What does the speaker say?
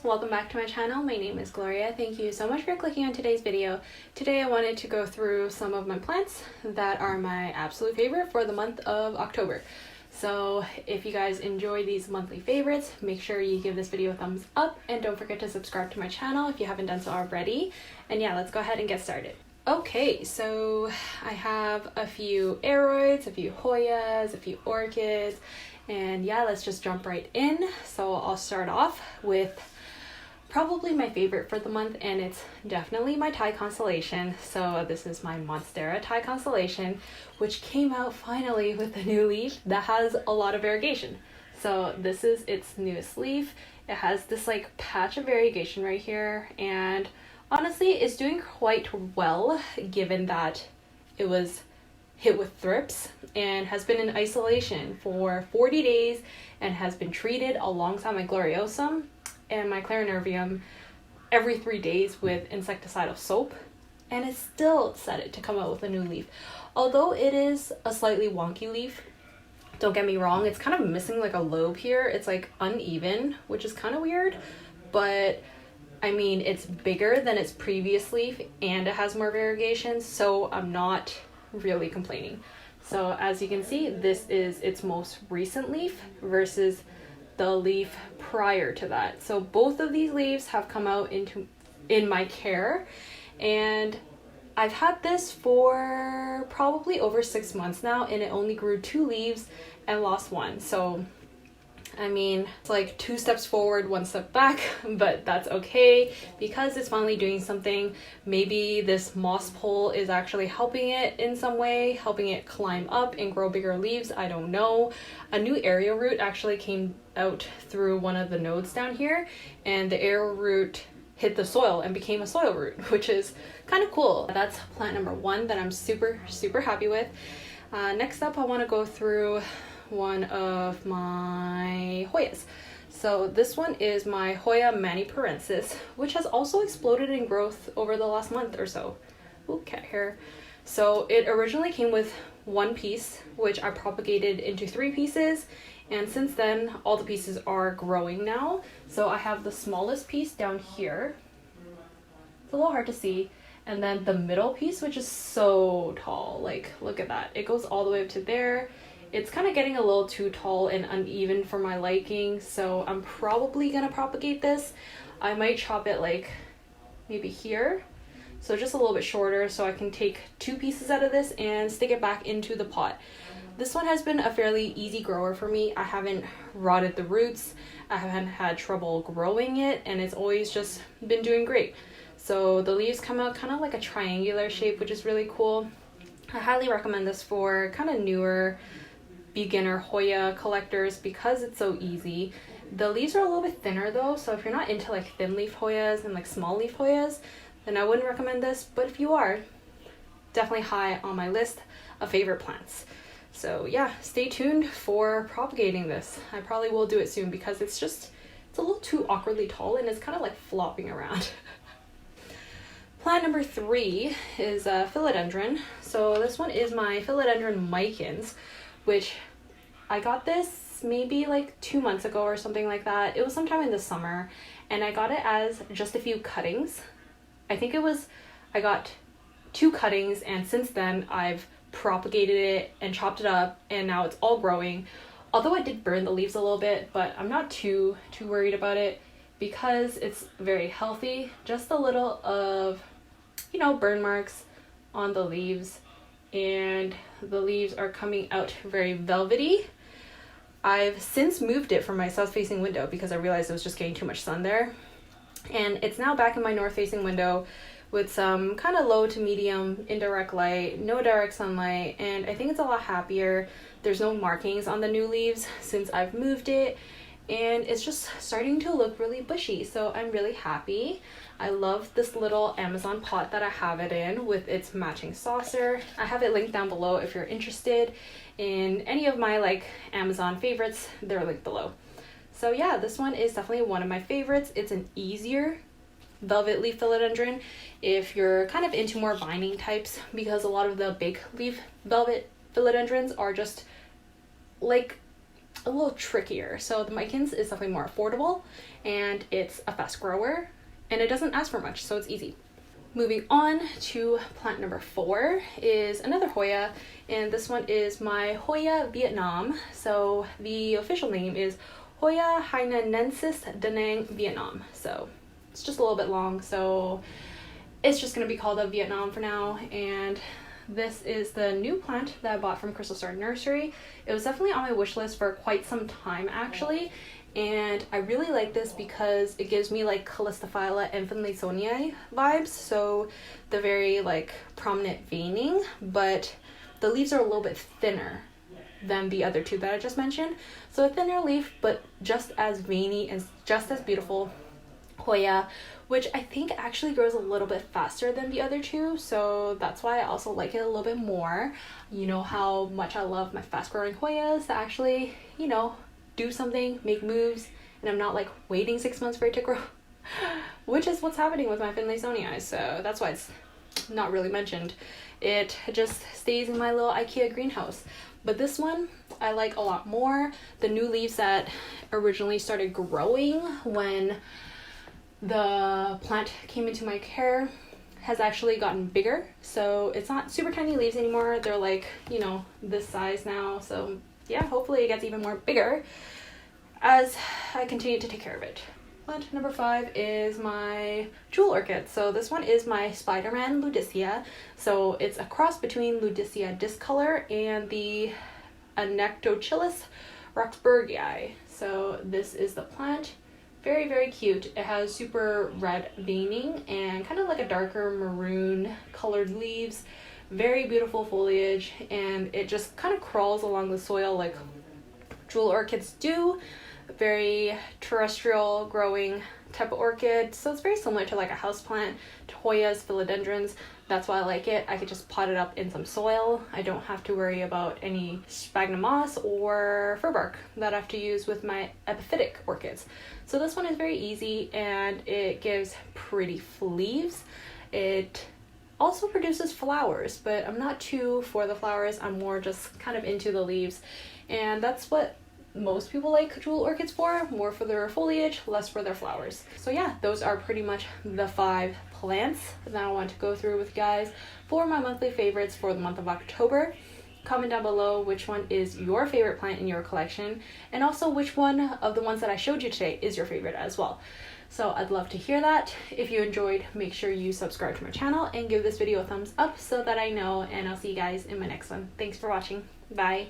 guys, welcome back to my channel. My name is Gloria. Thank you so much for clicking on today's video. Today I wanted to go through some of my plants that are my absolute favorite for the month of October. So if you guys enjoy these monthly favorites, make sure you give this video a thumbs up and don't forget to subscribe to my channel if you haven't done so already. And yeah, let's go ahead and get started. Okay, so I have a few aroids, a few hoyas, a few orchids, and yeah, let's just jump right in. So I'll start off with probably my favorite for the month, and it's definitely my Thai constellation. So this is my MONSTERA Thai constellation, which came out finally with a new leaf that has a lot of variegation. So this is its newest leaf. It has this like patch of variegation right here, and honestly it's doing quite well given that it was hit with thrips and has been in isolation for 40 days and has been treated alongside my gloriosum and my clarinervium every 3 days with insecticidal soap, and it's still set it to come out with a new leaf. Although it is a slightly wonky leaf, don't get me wrong, it's kind of missing like a lobe here. It's like uneven, which is kind of weird, but I mean, it's bigger than its previous leaf and it has more variegation, so I'm not really complaining. So as you can see, this is its most recent leaf versus the leaf prior to that. So both of these leaves have come out in my care, and I've had this for probably over 6 months now, and it only grew 2 leaves and lost 1. So I mean, it's like 2 steps forward, 1 step back, but that's okay because it's finally doing something. Maybe this moss pole is actually helping it in some way, helping it climb up and grow bigger leaves. I don't know. A new aerial root actually came out through one of the nodes down here, and the aerial root hit the soil and became a soil root, which is kind of cool. That's plant number 1 that I'm super happy with. Next up, I want to go through one of my hoyas. So this one is my Hoya Manipurensis, which has also exploded in growth over the last month or so. Ooh, cat hair. So it originally came with 1 piece, which I propagated into 3 pieces, and since then all the pieces are growing now. So I have the smallest piece down here. It's a little hard to see. And then the middle piece, which is so tall, like look at that, it goes all the way up to there. It's kind of getting a little too tall and uneven for my liking, so I'm probably gonna propagate this. I might chop it like maybe here, so just a little bit shorter, so I can take 2 pieces out of this and stick it back into the pot. This one has been a fairly easy grower for me. I haven't rotted the roots, I haven't had trouble growing it, and it's always just been doing great. So the leaves come out kind of like a triangular shape, which is really cool. I highly recommend this for kind of newer beginner Hoya collectors because it's so easy. The leaves are a little bit thinner though, so if you're not into like thin leaf Hoyas and like small leaf Hoyas, then I wouldn't recommend this, but if you are, definitely high on my list of favorite plants. So yeah, stay tuned for propagating this. I probably will do it soon because it's a little too awkwardly tall and it's kind of like flopping around. Plant number 3 is Philodendron. So this one is my Philodendron MICANS, which I got this maybe like 2 months ago or something like that. It was sometime in the summer, and I got it as just a few cuttings. I think I got 2 cuttings, and since then I've propagated it and chopped it up, and now it's all growing. Although I did burn the leaves a little bit, but I'm not too worried about it because it's very healthy. Just a little of, you know, burn marks on the leaves, and the leaves are coming out very velvety. I've since moved it from my south-facing window because I realized it was just getting too much sun there, and it's now back in my north-facing window with some kind of low to medium indirect light, no direct sunlight, and I think it's a lot happier. There's no markings on the new leaves since I've moved it, and it's just starting to look really bushy, so I'm really happy. I love this little Amazon pot that I have it in with its matching saucer. I have it linked down below if you're interested in any of my like Amazon favorites. They're linked below. So yeah, this one is definitely one of my favorites. It's an easier velvet leaf philodendron if you're kind of into more vining types, because a lot of the big leaf velvet philodendrons are just like a little trickier. So the MICANS is definitely more affordable, and it's a fast grower, and it doesn't ask for much, so it's easy. Moving on to plant number 4 is another Hoya, and this one is my Hoya Vietnam. So the official name is Hoya HAINANENSIS DANANG Vietnam. So it's just a little bit long, so it's just going to be called a Vietnam for now. And this is the new plant that I bought from Crystal Star Nursery. It was definitely on my wish list for quite some time actually, and I really like this because it gives me like Calistophylla and Finlaysoniae vibes. So the very like prominent veining, but the leaves are a little bit thinner than the other two that I just mentioned. So a thinner leaf, but just as veiny and just as beautiful. Hoya, which I think actually grows a little bit faster than the other two, so that's why I also like it a little bit more. You know how much I love my fast growing Hoyas to actually, you know, do something, make moves, and I'm not like waiting 6 months for it to grow, which is what's happening with my Finlaysoniae, so that's why it's not really mentioned. It just stays in my little IKEA greenhouse. But this one I like a lot more. The new leaves that originally started growing when the plant came into my care has actually gotten bigger, so it's not super tiny leaves anymore. They're like, you know, this size now. So yeah, hopefully it gets even more bigger as I continue to take care of it. Plant number 5 is my jewel orchid. So this one is my SPIDERMAN LUDISIA. So it's a cross between LUDISIA discolor and the Anectochilus roxburghii. So this is the plant. Very, very cute. It has super red veining and kind of like a darker maroon colored leaves. Very beautiful foliage, and it just kind of crawls along the soil like jewel orchids do. Very terrestrial growing type of orchid. So it's very similar to like a houseplant, to Hoyas, philodendrons. That's why I like it. I could just pot it up in some soil. I don't have to worry about any sphagnum moss or fir bark that I have to use with my epiphytic orchids. So this one is very easy, and it gives pretty leaves. It also produces flowers, but I'm not too for the flowers. I'm more just kind of into the leaves, and that's what most people like jewel orchids for, more for their foliage, less for their flowers. So yeah, those are pretty much the 5 plants that I want to go through with you guys for my monthly favorites for the month of October. Comment down below which one is your favorite plant in your collection, and also which one of the ones that I showed you today is your favorite as well. So I'd love to hear that. If you enjoyed, make sure you subscribe to my channel and give this video a thumbs up so that I know, and I'll see you guys in my next one. Thanks for watching. Bye.